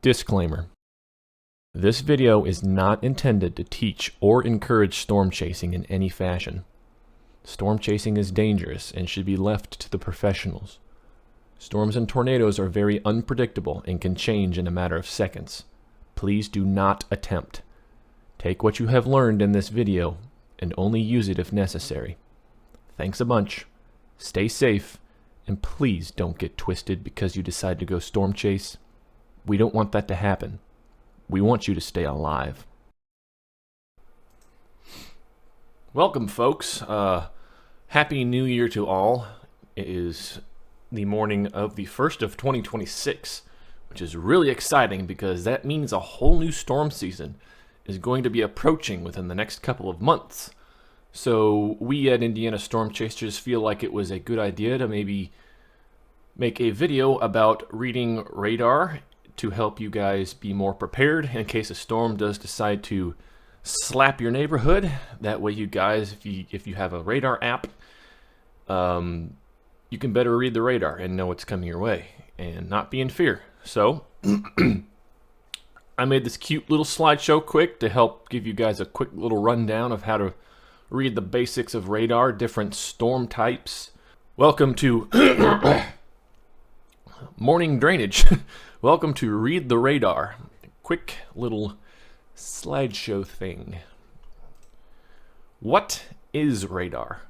Disclaimer. This video is not intended to teach or encourage storm chasing in any fashion. Storm chasing is dangerous and should be left to the professionals. Storms and tornadoes are very unpredictable and can change in a matter of seconds. Please do not attempt. Take what you have learned in this video and only use it if necessary. Thanks a bunch. Stay safe, and please don't get twisted because you decide to go storm chase. We don't want that to happen. We want you to stay alive. Welcome, folks. Happy New Year to all. It is the morning of the 1st of 2026, which is really exciting because that means a whole new storm season is going to be approaching within the next couple of months. So we at Indiana Storm Chasers feel like it was a good idea to maybe make a video about reading radar to help you guys be more prepared in case a storm does decide to slap your neighborhood. That way you guys, if you have a radar app, you can better read the radar and know what's coming your way and not be in fear. So I made this cute little slideshow quick to help give you guys a quick little rundown of how to read the basics of radar, different storm types. Welcome to morning drainage. Welcome to Read the Radar. Quick little slideshow thing. What is radar?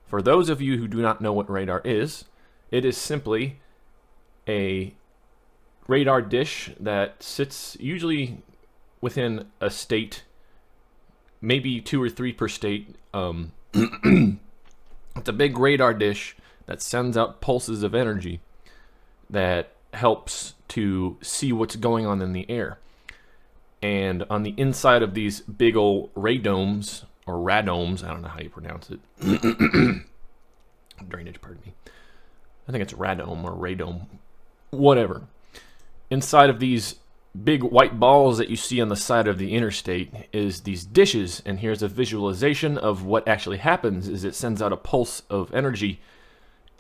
For those of you who do not know what radar is, it is simply a radar dish that sits usually within a state, maybe 2 or 3 per state. It's a big radar dish that sends out pulses of energy that helps to see what's going on in the air. And on the inside of these big old radomes, or radomes, I don't know how you pronounce it. Drainage, pardon me. I think it's radome or radome, whatever. Inside of these big white balls that you see on the side of the interstate is these dishes, and here's a visualization of what actually happens is it sends out a pulse of energy,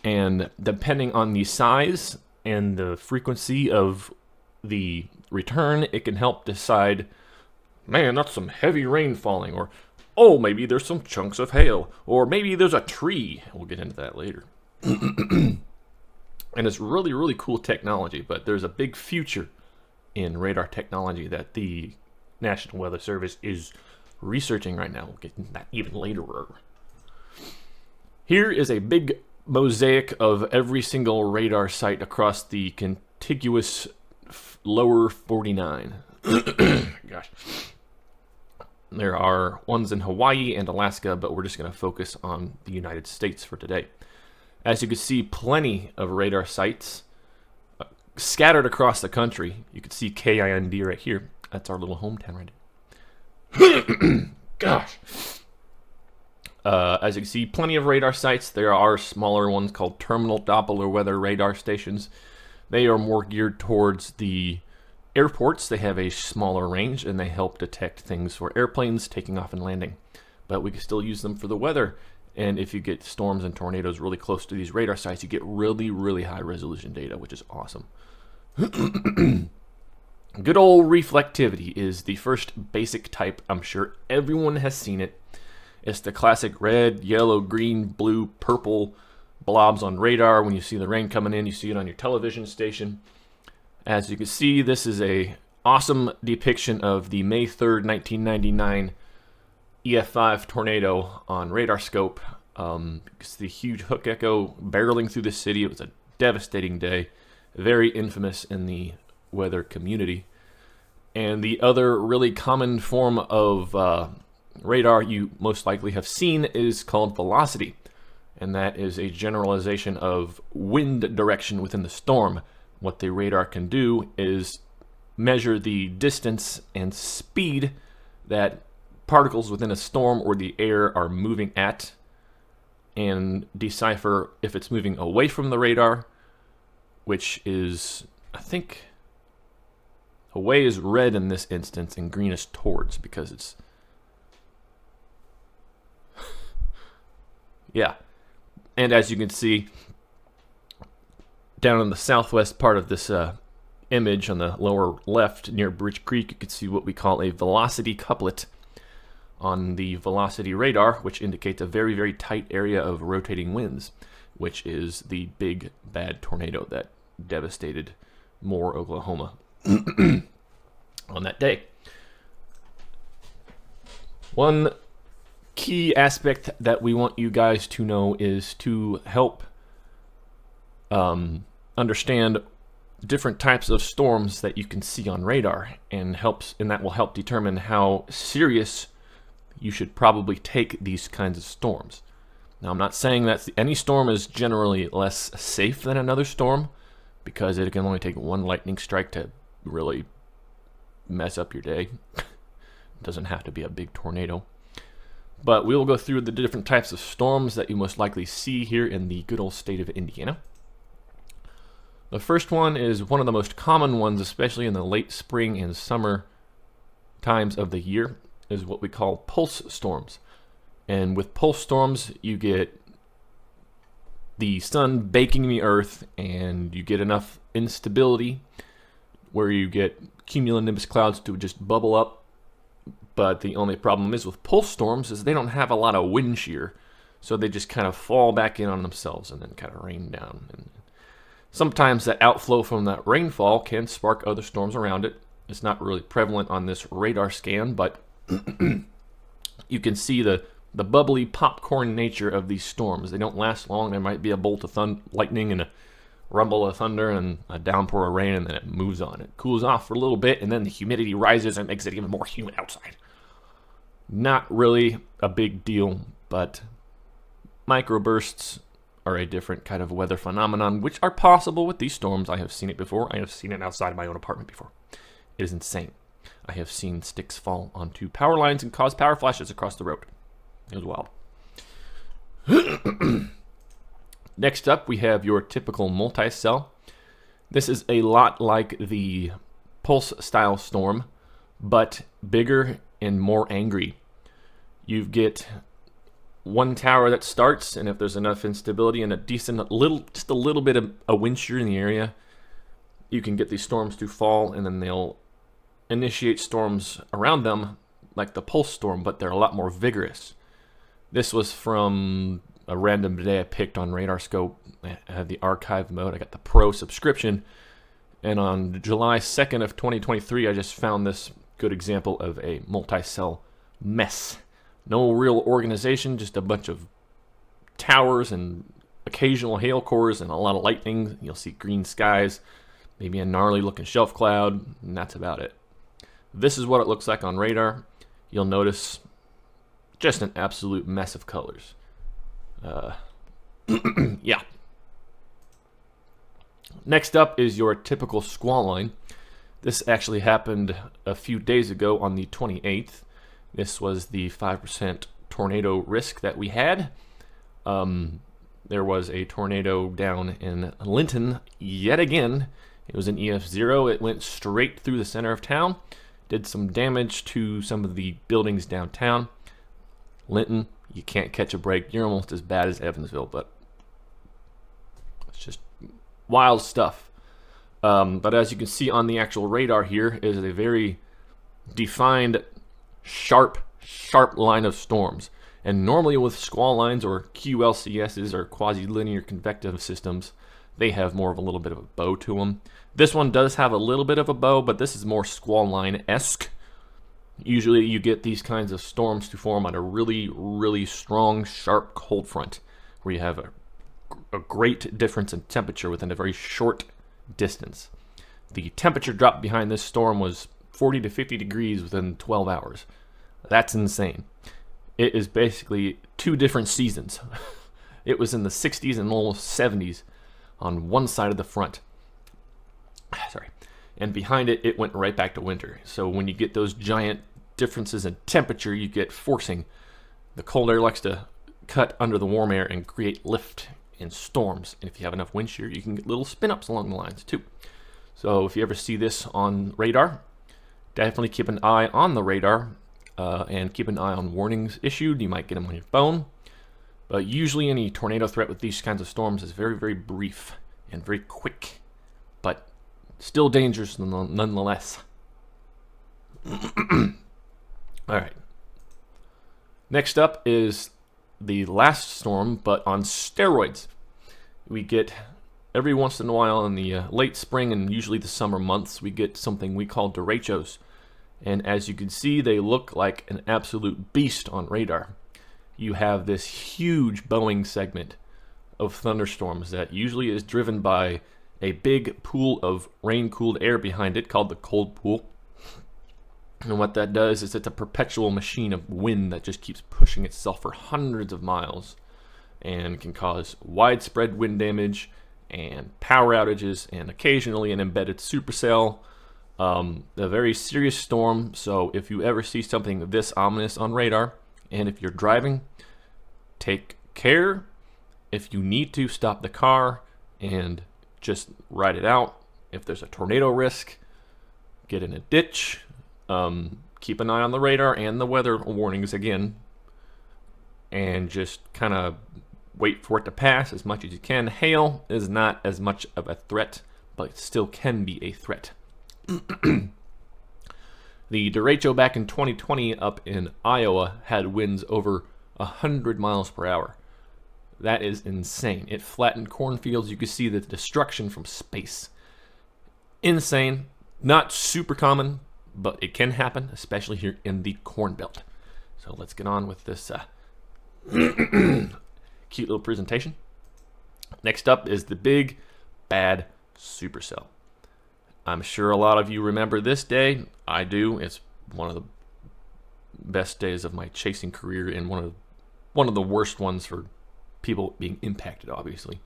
and depending on the size and the frequency of the return, it can help decide, man, that's some heavy rain falling, or oh, maybe there's some chunks of hail, or maybe there's a tree. We'll get into that later. And it's really, really cool technology, but there's a big future in radar technology that the National Weather Service is researching right now. We'll get into that even later. Here is a big mosaic of every single radar site across the contiguous lower 49. Gosh. There are ones in Hawaii and Alaska, but we're just going to focus on the United States for today. As you can see, plenty of radar sites scattered across the country. You can see KIND right here. That's our little hometown right there. Gosh. As you can see, plenty of radar sites. There are smaller ones called terminal Doppler weather radar stations. They are more geared towards the airports. They have a smaller range, and they help detect things for airplanes taking off and landing. But we can still use them for the weather. And if you get storms and tornadoes really close to these radar sites, you get really, really high resolution data, which is awesome. Good old reflectivity is the first basic type. I'm sure everyone has seen it. It's the classic red, yellow, green, blue, purple blobs on radar. When you see the rain coming in, you see it on your television station. As you can see, this is a awesome depiction of the May 3rd, 1999 EF5 tornado on RadarScope. It's the huge hook echo barreling through the city. It was a devastating day, very infamous in the weather community. And the other really common form of radar you most likely have seen is called velocity, and that is a generalization of wind direction within the storm. What the radar can do is measure the distance and speed that particles within a storm or the air are moving at, and decipher if it's moving away from the radar, which is, I think, away is red in this instance and green is towards, because it's yeah. And as you can see, down in the southwest part of this image on the lower left near Bridge Creek, you can see what we call a velocity couplet on the velocity radar, which indicates a very, very tight area of rotating winds, which is the big bad tornado that devastated Moore, Oklahoma on that day. One key aspect that we want you guys to know is to help understand different types of storms that you can see on radar, and that will help determine how serious you should probably take these kinds of storms. Now, I'm not saying that any storm is generally less safe than another storm, because it can only take one lightning strike to really mess up your day. It doesn't have to be a big tornado. But we will go through the different types of storms that you most likely see here in the good old state of Indiana. The first one is one of the most common ones, especially in the late spring and summer times of the year, is what we call pulse storms. And with pulse storms, you get the sun baking the earth, and you get enough instability where you get cumulonimbus clouds to just bubble up. But the only problem is with pulse storms is they don't have a lot of wind shear, so they just kind of fall back in on themselves and then kind of rain down. And sometimes that outflow from that rainfall can spark other storms around it. It's not really prevalent on this radar scan, but you can see the bubbly popcorn nature of these storms. They don't last long. There might be a bolt of lightning and a rumble of thunder and a downpour of rain, and then it moves on. It cools off for a little bit, and then the humidity rises and makes it even more humid outside. Not really a big deal, but microbursts are a different kind of weather phenomenon, which are possible with these storms. I have seen it before. I have seen it outside of my own apartment before. It is insane. I have seen sticks fall onto power lines and cause power flashes across the road. It was wild. Next up, we have your typical multi-cell. This is a lot like the pulse-style storm, but bigger and more angry. You get one tower that starts, and if there's enough instability and just a little bit of a wind shear in the area, you can get these storms to fall, and then they'll initiate storms around them like the pulse storm, but they're a lot more vigorous. This was from a random day I picked on RadarScope. I had the archive mode. I got the pro subscription, and on July 2nd of 2023, I just found this good example of a multi-cell mess. No real organization, just a bunch of towers and occasional hail cores and a lot of lightning. You'll see green skies, maybe a gnarly looking shelf cloud, and that's about it. This is what it looks like on radar. You'll notice just an absolute mess of colors. Yeah. Next up is your typical squall line. This actually happened a few days ago on the 28th. This was the 5% tornado risk that we had. There was a tornado down in Linton yet again. It was an EF0. It went straight through the center of town, did some damage to some of the buildings downtown. Linton, you can't catch a break. You're almost as bad as Evansville, but it's just wild stuff. But as you can see on the actual radar here is a very defined, sharp line of storms. And normally with squall lines or QLCSs or quasi-linear convective systems, they have more of a little bit of a bow to them. This one does have a little bit of a bow, but this is more squall line-esque. Usually you get these kinds of storms to form on a really, really strong, sharp cold front, where you have a great difference in temperature within a very short distance. The temperature drop behind this storm was 40 to 50 degrees within 12 hours. That's insane. It is basically two different seasons. It was in the 60s and almost 70s on one side of the front. Sorry. And behind it, it went right back to winter. So when you get those giant differences in temperature, you get forcing. The cold air likes to cut under the warm air and create lift in storms. And if you have enough wind shear, you can get little spin-ups along the lines too. So if you ever see this on radar, definitely keep an eye on the radar and keep an eye on warnings issued. You might get them on your phone. But usually any tornado threat with these kinds of storms is very, very brief and very quick. But Still dangerous nonetheless. All right. Next up is the last storm, but on steroids. We get every once in a while in the late spring and usually the summer months, we get something we call derechos. And as you can see, they look like an absolute beast on radar. You have this huge bowing segment of thunderstorms that usually is driven by a big pool of rain-cooled air behind it called the cold pool. And what that does is it's a perpetual machine of wind that just keeps pushing itself for hundreds of miles and can cause widespread wind damage and power outages and occasionally an embedded supercell. A very serious storm, so if you ever see something this ominous on radar, and if you're driving, take care. If you need to, stop the car and just ride it out. If there's a tornado risk, get in a ditch. Keep an eye on the radar and the weather warnings again, and just kind of wait for it to pass as much as you can. Hail is not as much of a threat, but it still can be a threat. The derecho back in 2020 up in Iowa had winds over 100 miles per hour. That is insane. It flattened cornfields. You could see the destruction from space. Insane. Not super common, but it can happen, especially here in the Corn Belt. So let's get on with this cute little presentation. Next up is the big bad supercell. I'm sure a lot of you remember this day. I do. It's one of the best days of my chasing career and one of the worst ones for people being impacted, obviously.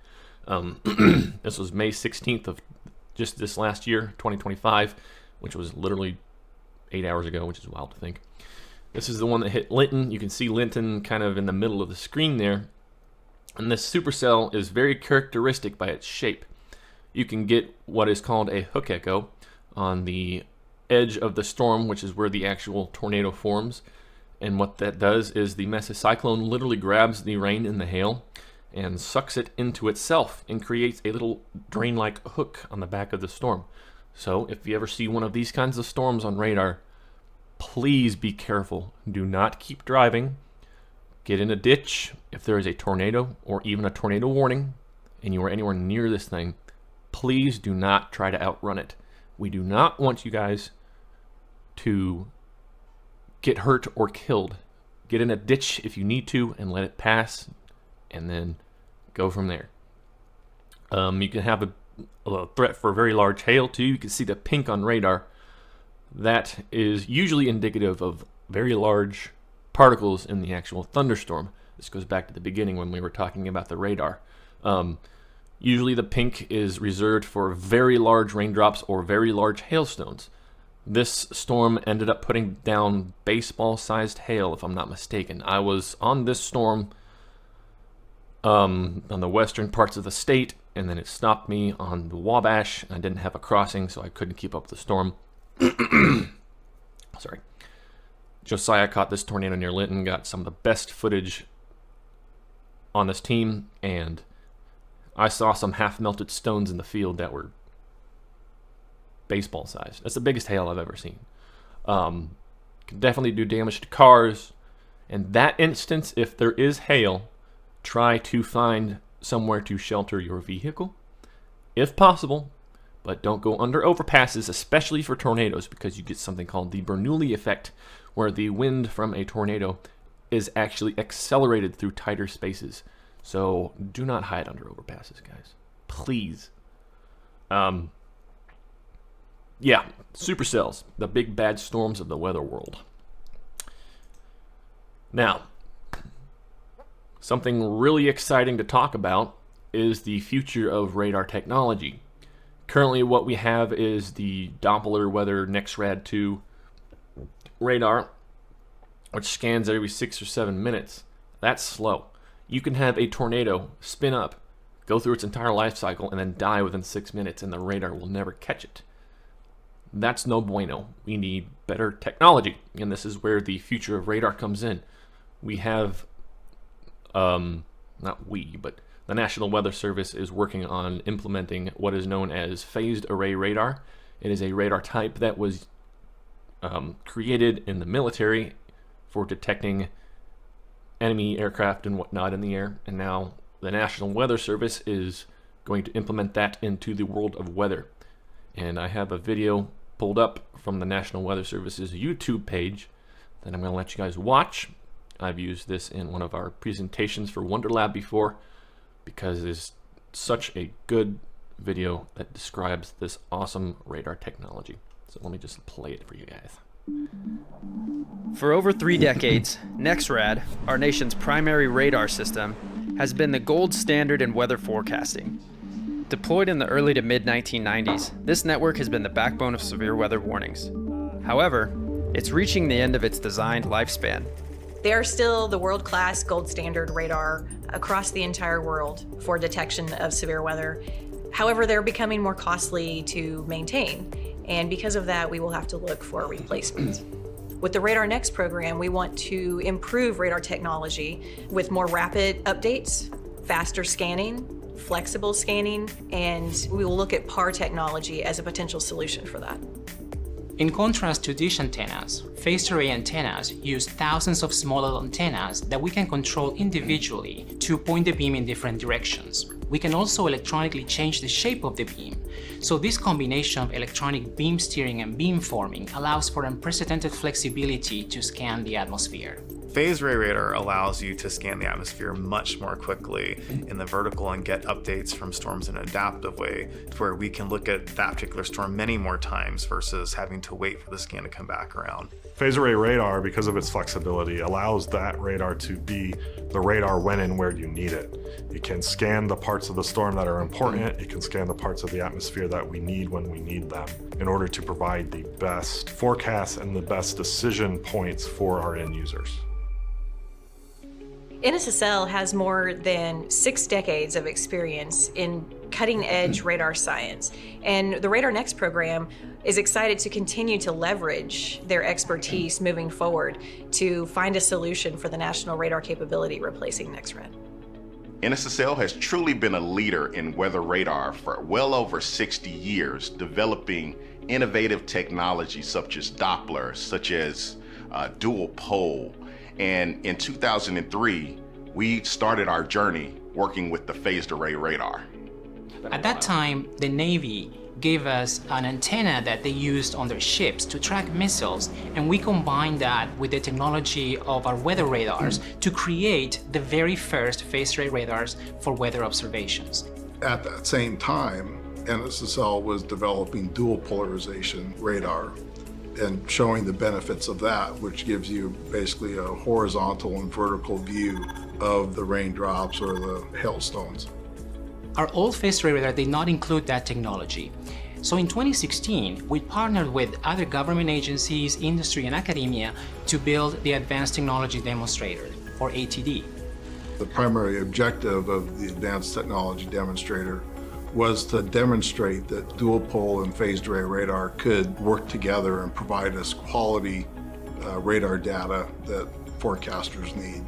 This was May 16th of just this last year, 2025, which was literally 8 hours ago, which is wild to think. This is the one that hit Linton. You can see Linton kind of in the middle of the screen there. And this supercell is very characteristic by its shape. You can get what is called a hook echo on the edge of the storm, which is where the actual tornado forms. And what that does is the mesocyclone literally grabs the rain and the hail and sucks it into itself and creates a little drain-like hook on the back of the storm. So if you ever see one of these kinds of storms on radar, please be careful. Do not keep driving. Get in a ditch if there is a tornado or even a tornado warning and you are anywhere near this thing. Please do not try to outrun it. We do not want you guys to get hurt or killed. Get in a ditch if you need to and let it pass, and then go from there. You can have a threat for very large hail too. You can see the pink on radar. That is usually indicative of very large particles in the actual thunderstorm. This goes back to the beginning when we were talking about the radar. Usually the pink is reserved for very large raindrops or very large hailstones. This storm ended up putting down baseball-sized hail, if I'm not mistaken. I was on this storm on the western parts of the state, and then it stopped me on the Wabash. I didn't have a crossing, so I couldn't keep up with the storm. Sorry. Josiah caught this tornado near Linton, got some of the best footage on this team, and I saw some half-melted stones in the field that were baseball sized. That's the biggest hail I've ever seen. Can definitely do damage to cars. In that instance, if there is hail, try to find somewhere to shelter your vehicle, if possible, but don't go under overpasses, especially for tornadoes, because you get something called the Bernoulli effect, where the wind from a tornado is actually accelerated through tighter spaces. So do not hide under overpasses, guys. Please. Yeah, supercells, the big bad storms of the weather world. Now, something really exciting to talk about is the future of radar technology. Currently what we have is the Doppler Weather NEXRAD 2 radar, which scans every 6 or 7 minutes. That's slow. You can have a tornado spin up, go through its entire life cycle, and then die within 6 minutes, and the radar will never catch it. That's no bueno. We need better technology, and this is where the future of radar comes in. We have, not we, but the National Weather Service is working on implementing what is known as phased array radar. It is a radar type that was created in the military for detecting enemy aircraft and whatnot in the air, and now the National Weather Service is going to implement that into the world of weather. And I have a video pulled up from the National Weather Service's YouTube page that I'm going to let you guys watch. I've used this in one of our presentations for WonderLab before because it's such a good video that describes this awesome radar technology. So let me just play it for you guys. For over 3 decades, NEXRAD, our nation's primary radar system, has been the gold standard in weather forecasting. Deployed in the early to mid-1990s, this network has been the backbone of severe weather warnings. However, it's reaching the end of its designed lifespan. They are still the world-class gold standard radar across the entire world for detection of severe weather. However, they're becoming more costly to maintain, and because of that, we will have to look for a replacement. With the Radar Next program, we want to improve radar technology with more rapid updates, faster scanning, flexible scanning, and we will look at PAR technology as a potential solution for that. In contrast to dish antennas, phased array antennas use thousands of smaller antennas that we can control individually to point the beam in different directions. We can also electronically change the shape of the beam. So this combination of electronic beam steering and beam forming allows for unprecedented flexibility to scan the atmosphere. Phased array radar allows you to scan the atmosphere much more quickly in the vertical and get updates from storms in an adaptive way, to where we can look at that particular storm many more times versus having to wait for the scan to come back around. Phased array radar, because of its flexibility, allows that radar to be the radar when and where you need it. It can scan the parts of the storm that are important. It can scan the parts of the atmosphere that we need when we need them in order to provide the best forecasts and the best decision points for our end users. NSSL has more than 6 decades of experience in cutting-edge radar science, and the Radar Next program is excited to continue to leverage their expertise moving forward to find a solution for the national radar capability replacing NEXRAD. NSSL has truly been a leader in weather radar for well over 60 years, developing innovative technology such as Doppler, such as dual pole. And in 2003, we started our journey working with the phased array radar. At that time, the Navy gave us an antenna that they used on their ships to track missiles, and we combined that with the technology of our weather radars to create the very first phased array radars for weather observations. At that same time, NSSL was developing dual polarization radar and showing the benefits of that, which gives you basically a horizontal and vertical view of the raindrops or the hailstones. Our old phased array radar did not include that technology. So in 2016, we partnered with other government agencies, industry, and academia to build the Advanced Technology Demonstrator, or ATD. The primary objective of the Advanced Technology Demonstrator was to demonstrate that dual pole and phased array radar could work together and provide us quality radar data that forecasters need.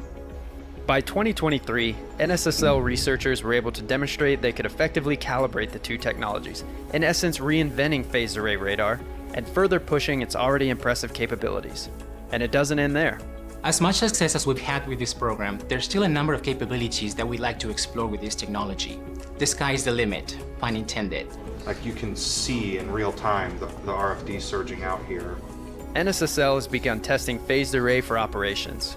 By 2023, NSSL researchers were able to demonstrate they could effectively calibrate the two technologies, in essence reinventing phased array radar and further pushing its already impressive capabilities. And it doesn't end there. As much success as we've had with this program, there's still a number of capabilities that we'd like to explore with this technology. The sky's the limit, pun intended. Like you can see in real time the RFD surging out here. NSSL has begun testing phased array for operations.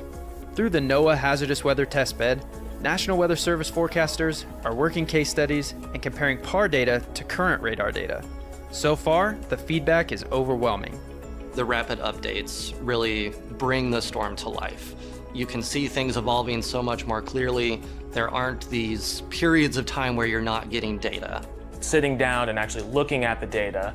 Through the NOAA Hazardous Weather Testbed, National Weather Service forecasters are working case studies and comparing PAR data to current radar data. So far, the feedback is overwhelming. The rapid updates really bring the storm to life. You can see things evolving so much more clearly. There aren't these periods of time where you're not getting data. Sitting down and actually looking at the data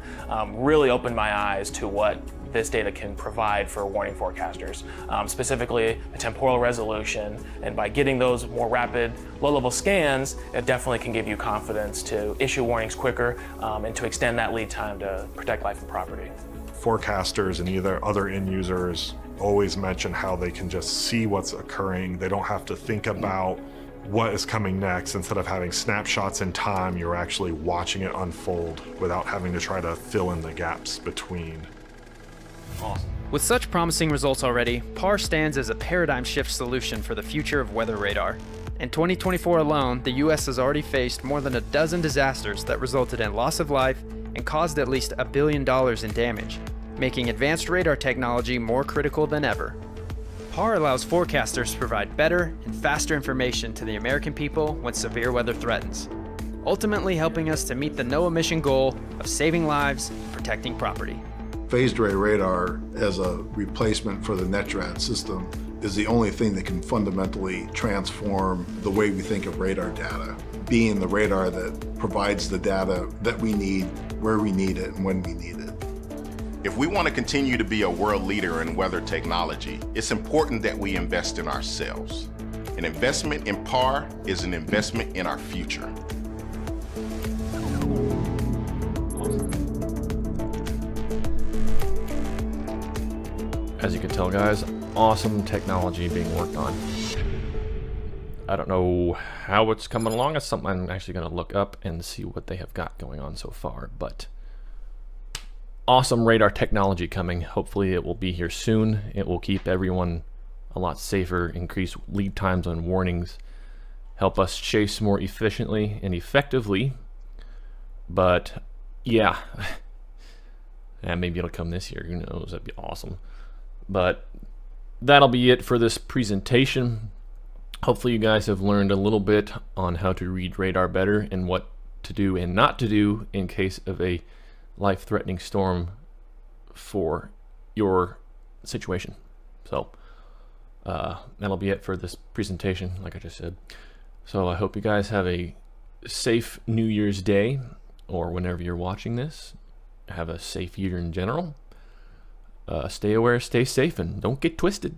really opened my eyes to what this data can provide for warning forecasters, specifically the temporal resolution. And by getting those more rapid, low-level scans, it definitely can give you confidence to issue warnings quicker and to extend that lead time to protect life and property. Forecasters and either other end users always mention how they can just see what's occurring. They don't have to think about what is coming next. Instead of having snapshots in time, you're actually watching it unfold without having to try to fill in the gaps between. Awesome. With such promising results already, PAR stands as a paradigm shift solution for the future of weather radar. In 2024 alone, the U.S. has already faced more than a dozen disasters that resulted in loss of life and caused at least $1 billion in damage, making advanced radar technology more critical than ever. PAR allows forecasters to provide better and faster information to the American people when severe weather threatens, ultimately helping us to meet the no-emission goal of saving lives and protecting property. Phased array radar as a replacement for the NETRAD system is the only thing that can fundamentally transform the way we think of radar data, being the radar that provides the data that we need, where we need it, and when we need it. If we want to continue to be a world leader in weather technology, it's important that we invest in ourselves. An investment in PAR is an investment in our future. As you can tell, guys, awesome technology being worked on. I don't know how it's coming along. It's something I'm actually going to look up and see what they have got going on so far, but awesome radar technology coming. Hopefully it will be here soon. It will keep everyone a lot safer, increase lead times on warnings, help us chase more efficiently and effectively. But yeah, maybe it'll come this year. Who knows? That'd be awesome. But that'll be it for this presentation. Hopefully you guys have learned a little bit on how to read radar better and what to do and not to do in case of a life-threatening storm for your situation. So that'll be it for this presentation, like I just said. So I hope you guys have a safe New Year's Day, or whenever you're watching this. Have a safe year in general. Stay aware, stay safe, and don't get twisted.